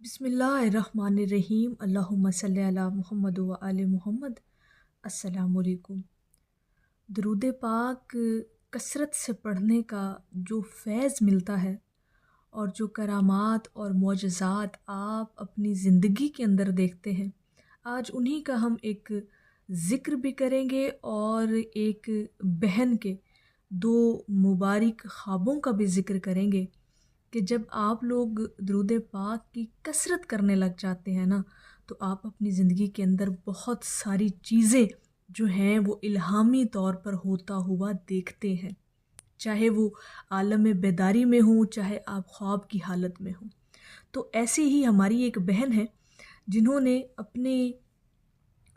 بسم اللہ الرحمن الرحیم اللہم صلی علی محمد و آل محمد۔ السلام علیکم۔ درود پاک کثرت سے پڑھنے کا جو فیض ملتا ہے اور جو کرامات اور معجزات آپ اپنی زندگی کے اندر دیکھتے ہیں، آج انہی کا ہم ایک ذکر بھی کریں گے اور ایک بہن کے دو مبارک خوابوں کا بھی ذکر کریں گے کہ جب آپ لوگ درود پاک کی کثرت کرنے لگ جاتے ہیں نا، تو آپ اپنی زندگی کے اندر بہت ساری چیزیں جو ہیں وہ الہامی طور پر ہوتا ہوا دیکھتے ہیں، چاہے وہ عالم بیداری میں ہوں، چاہے آپ خواب کی حالت میں ہوں۔ تو ایسی ہی ہماری ایک بہن ہے جنہوں نے اپنے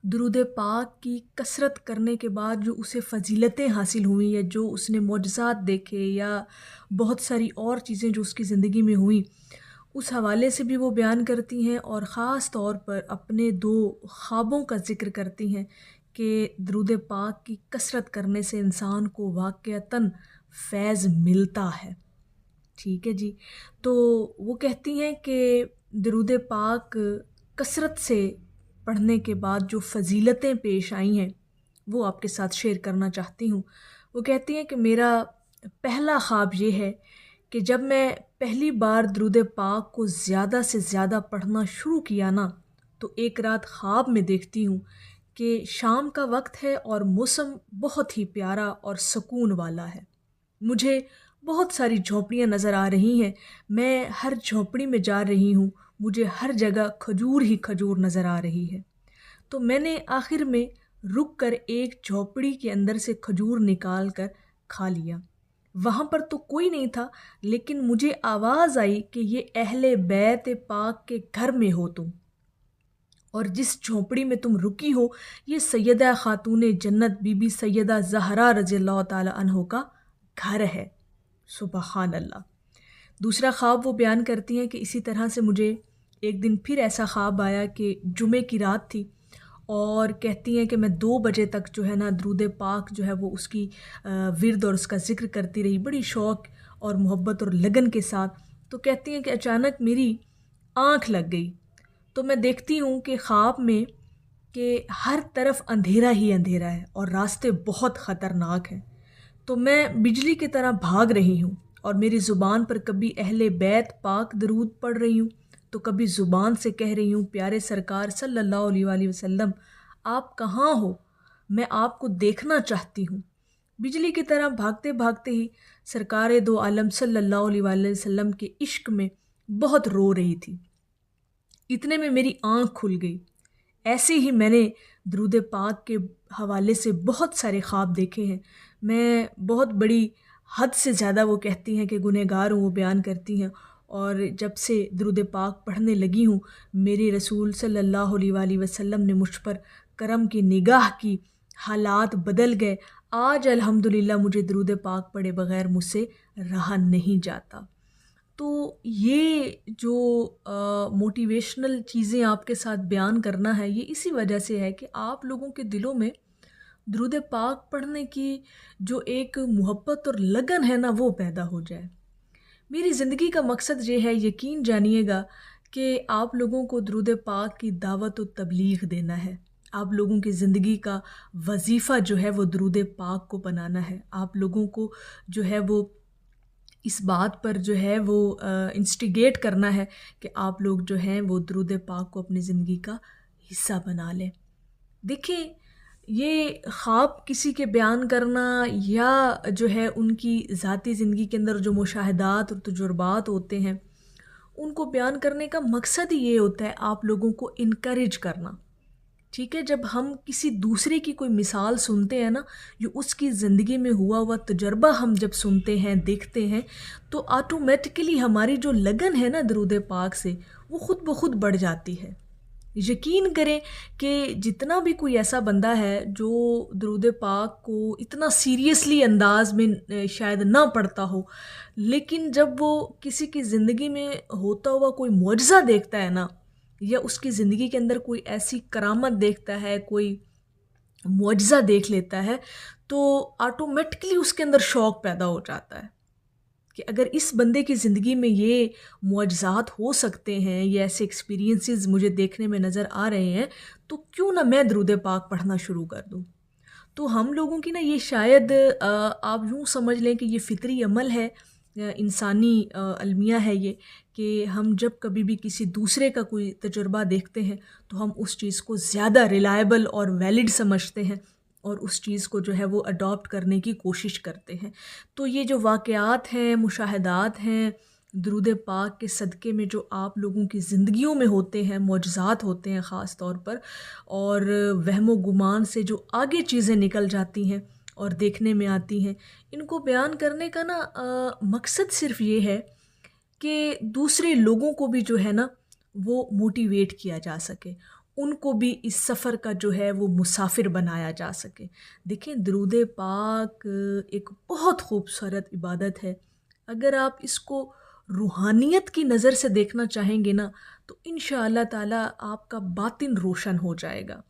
درود پاک کی کثرت کرنے کے بعد جو اسے فضیلتیں حاصل ہوئیں یا جو اس نے معجزات دیکھے یا بہت ساری اور چیزیں جو اس کی زندگی میں ہوئیں، اس حوالے سے بھی وہ بیان کرتی ہیں اور خاص طور پر اپنے دو خوابوں کا ذکر کرتی ہیں کہ درود پاک کی کثرت کرنے سے انسان کو واقعتاً فیض ملتا ہے۔ ٹھیک ہے جی، تو وہ کہتی ہیں کہ درود پاک کثرت سے پڑھنے کے بعد جو فضیلتیں پیش آئی ہیں وہ آپ کے ساتھ شیئر کرنا چاہتی ہوں۔ وہ کہتی ہیں کہ میرا پہلا خواب یہ ہے کہ جب میں پہلی بار درود پاک کو زیادہ سے زیادہ پڑھنا شروع کیا نا، تو ایک رات خواب میں دیکھتی ہوں کہ شام کا وقت ہے اور موسم بہت ہی پیارا اور سکون والا ہے۔ مجھے بہت ساری جھونپڑیاں نظر آ رہی ہیں، میں ہر جھونپڑی میں جا رہی ہوں، مجھے ہر جگہ کھجور ہی کھجور نظر آ رہی ہے۔ تو میں نے آخر میں رک کر ایک جھونپڑی کے اندر سے کھجور نکال کر کھا لیا۔ وہاں پر تو کوئی نہیں تھا، لیکن مجھے آواز آئی کہ یہ اہل بیت پاک کے گھر میں ہو تم، اور جس جھونپڑی میں تم رکی ہو یہ سیدہ خاتون جنت بی بی سیدہ زہرا رضی اللہ تعالی عنہ کا گھر ہے۔ سبحان اللہ۔ دوسرا خواب وہ بیان کرتی ہیں کہ اسی طرح سے مجھے ایک دن پھر ایسا خواب آیا کہ جمعے کی رات تھی، اور کہتی ہیں کہ میں 2 بجے تک جو ہے نا درود پاک جو ہے وہ اس کی ورد اور اس کا ذکر کرتی رہی بڑی شوق اور محبت اور لگن کے ساتھ۔ تو کہتی ہیں کہ اچانک میری آنکھ لگ گئی، تو میں دیکھتی ہوں کہ خواب میں کہ ہر طرف اندھیرا ہی اندھیرا ہے اور راستے بہت خطرناک ہیں۔ تو میں بجلی کی طرح بھاگ رہی ہوں اور میری زبان پر کبھی اہل بیت پاک درود پڑھ رہی ہوں، تو کبھی زبان سے کہہ رہی ہوں پیارے سرکار صلی اللہ علیہ وآلہ وسلم آپ کہاں ہو، میں آپ کو دیکھنا چاہتی ہوں۔ بجلی کی طرح بھاگتے بھاگتے ہی سرکار دو عالم صلی اللہ علیہ وآلہ وسلم کے عشق میں بہت رو رہی تھی۔ اتنے میں میری آنکھ کھل گئی۔ ایسے ہی میں نے درود پاک کے حوالے سے بہت سارے خواب دیکھے ہیں۔ میں بہت بڑی حد سے زیادہ وہ کہتی ہیں کہ گنہگار ہوں، وہ بیان کرتی ہیں، اور جب سے درود پاک پڑھنے لگی ہوں میرے رسول صلی اللہ علیہ وآلہ وسلم نے مجھ پر کرم کی نگاہ کی، حالات بدل گئے۔ آج الحمدللہ مجھے درود پاک پڑھے بغیر مجھ سے رہا نہیں جاتا۔ تو یہ جو موٹیویشنل چیزیں آپ کے ساتھ بیان کرنا ہے، یہ اسی وجہ سے ہے کہ آپ لوگوں کے دلوں میں درود پاک پڑھنے کی جو ایک محبت اور لگن ہے نا وہ پیدا ہو جائے۔ میری زندگی کا مقصد یہ ہے، یقین جانیے گا، کہ آپ لوگوں کو درود پاک کی دعوت و تبلیغ دینا ہے۔ آپ لوگوں کی زندگی کا وظیفہ جو ہے وہ درود پاک کو بنانا ہے۔ آپ لوگوں کو جو ہے وہ اس بات پر جو ہے وہ انسٹیگیٹ کرنا ہے کہ آپ لوگ جو ہیں وہ درود پاک کو اپنی زندگی کا حصہ بنا لیں۔ دیکھیں، یہ خواب کسی کے بیان کرنا یا جو ہے ان کی ذاتی زندگی کے اندر جو مشاہدات اور تجربات ہوتے ہیں ان کو بیان کرنے کا مقصد ہی یہ ہوتا ہے آپ لوگوں کو انکریج کرنا۔ ٹھیک ہے، جب ہم کسی دوسرے کی کوئی مثال سنتے ہیں نا، جو اس کی زندگی میں ہوا تجربہ ہم جب سنتے ہیں دیکھتے ہیں، تو آٹومیٹکلی ہماری جو لگن ہے نا درود پاک سے وہ خود بخود بڑھ جاتی ہے۔ یقین کریں کہ جتنا بھی کوئی ایسا بندہ ہے جو درود پاک کو اتنا سیریسلی انداز میں شاید نہ پڑھتا ہو، لیکن جب وہ کسی کی زندگی میں ہوتا ہوا کوئی معجزہ دیکھتا ہے نا، یا اس کی زندگی کے اندر کوئی ایسی کرامت دیکھتا ہے، کوئی معجزہ دیکھ لیتا ہے، تو آٹومیٹکلی اس کے اندر شوق پیدا ہو جاتا ہے۔ کہ اگر اس بندے کی زندگی میں یہ معجزات ہو سکتے ہیں، یہ ایسے ایکسپیرینسز مجھے دیکھنے میں نظر آ رہے ہیں، تو کیوں نہ میں درود پاک پڑھنا شروع کر دوں۔ تو ہم لوگوں کی نا یہ شاید آپ یوں سمجھ لیں کہ یہ فطری عمل ہے، انسانی المیہ ہے یہ، کہ ہم جب کبھی بھی کسی دوسرے کا کوئی تجربہ دیکھتے ہیں تو ہم اس چیز کو زیادہ ریلائبل اور ویلڈ سمجھتے ہیں اور اس چیز کو جو ہے وہ اڈاپٹ کرنے کی کوشش کرتے ہیں۔ تو یہ جو واقعات ہیں، مشاہدات ہیں، درود پاک کے صدقے میں جو آپ لوگوں کی زندگیوں میں ہوتے ہیں، معجزات ہوتے ہیں خاص طور پر، اور وہم و گمان سے جو آگے چیزیں نکل جاتی ہیں اور دیکھنے میں آتی ہیں، ان کو بیان کرنے کا نا مقصد صرف یہ ہے کہ دوسرے لوگوں کو بھی جو ہے نا وہ موٹیویٹ کیا جا سکے، ان کو بھی اس سفر کا جو ہے وہ مسافر بنایا جا سکے۔ دیکھیں، درود پاک ایک بہت خوبصورت عبادت ہے۔ اگر آپ اس کو روحانیت کی نظر سے دیکھنا چاہیں گے نا تو انشاءاللہ تعالی آپ کا باطن روشن ہو جائے گا،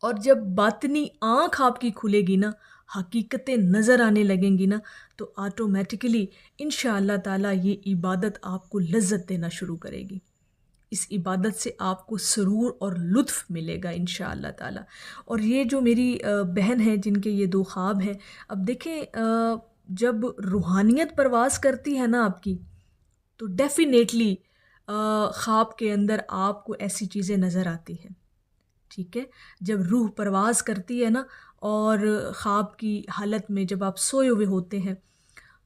اور جب باطنی آنکھ آپ کی کھلے گی نا، حقیقتیں نظر آنے لگیں گی نا، تو آٹومیٹکلی انشاءاللہ تعالی یہ عبادت آپ کو لذت دینا شروع کرے گی۔ اس عبادت سے آپ کو سرور اور لطف ملے گا انشاءاللہ تعالی۔ اور یہ جو میری بہن ہے جن کے یہ 2 خواب ہیں، اب دیکھیں جب روحانیت پرواز کرتی ہے نا آپ کی، تو ڈیفینیٹلی خواب کے اندر آپ کو ایسی چیزیں نظر آتی ہیں، ٹھیک ہے؟ جب روح پرواز کرتی ہے نا، اور خواب کی حالت میں جب آپ سوئے ہوئے ہوتے ہیں،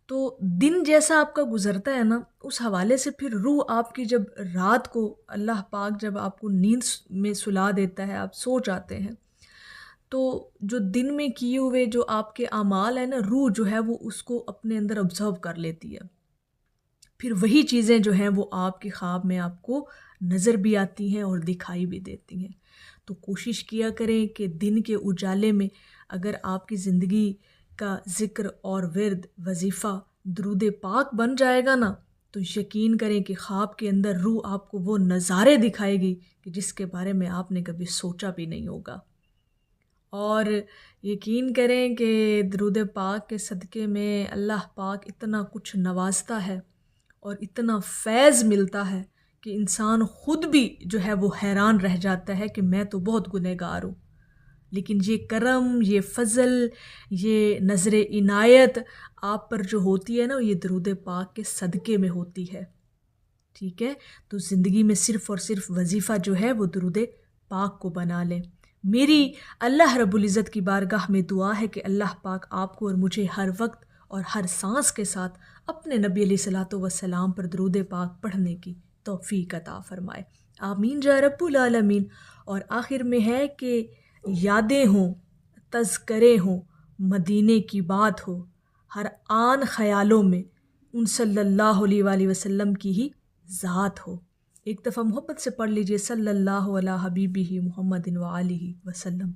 تو دن جیسا آپ کا گزرتا ہے نا، اس حوالے سے پھر روح آپ کی جب رات کو اللہ پاک جب آپ کو نیند میں سلا دیتا ہے، آپ سو جاتے ہیں، تو جو دن میں کیے ہوئے جو آپ کے اعمال ہیں نا، روح جو ہے وہ اس کو اپنے اندر آبزرو کر لیتی ہے، پھر وہی چیزیں جو ہیں وہ آپ کے خواب میں آپ کو نظر بھی آتی ہیں اور دکھائی بھی دیتی ہیں۔ تو کوشش کیا کریں کہ دن کے اجالے میں اگر آپ کی زندگی کا ذکر اور ورد، وظیفہ درود پاک بن جائے گا نا، تو یقین کریں کہ خواب کے اندر روح آپ کو وہ نظارے دکھائے گی کہ جس کے بارے میں آپ نے کبھی سوچا بھی نہیں ہوگا۔ اور یقین کریں کہ درود پاک کے صدقے میں اللہ پاک اتنا کچھ نوازتا ہے اور اتنا فیض ملتا ہے کہ انسان خود بھی جو ہے وہ حیران رہ جاتا ہے کہ میں تو بہت گنہگار ہوں، لیکن یہ کرم، یہ فضل، یہ نظر عنایت آپ پر جو ہوتی ہے نا، یہ درود پاک کے صدقے میں ہوتی ہے، ٹھیک ہے؟ تو زندگی میں صرف اور صرف وظیفہ جو ہے وہ درود پاک کو بنا لیں۔ میری اللہ رب العزت کی بارگاہ میں دعا ہے کہ اللہ پاک آپ کو اور مجھے ہر وقت اور ہر سانس کے ساتھ اپنے نبی علیہ الصلوۃ والسلام پر درود پاک پڑھنے کی توفیق عطا فرمائے، آمین یا رب العالمین۔ اور آخر میں ہے کہ یادیں ہوں، تذکرے ہوں، مدینے کی بات ہو، ہر آن خیالوں میں ان صلی اللہ علیہ وآلہ وسلم کی ہی ذات ہو۔ ایک دفعہ محبت سے پڑھ لیجئے، صلی اللہ علی حبیبہ محمد وآلہ وسلم۔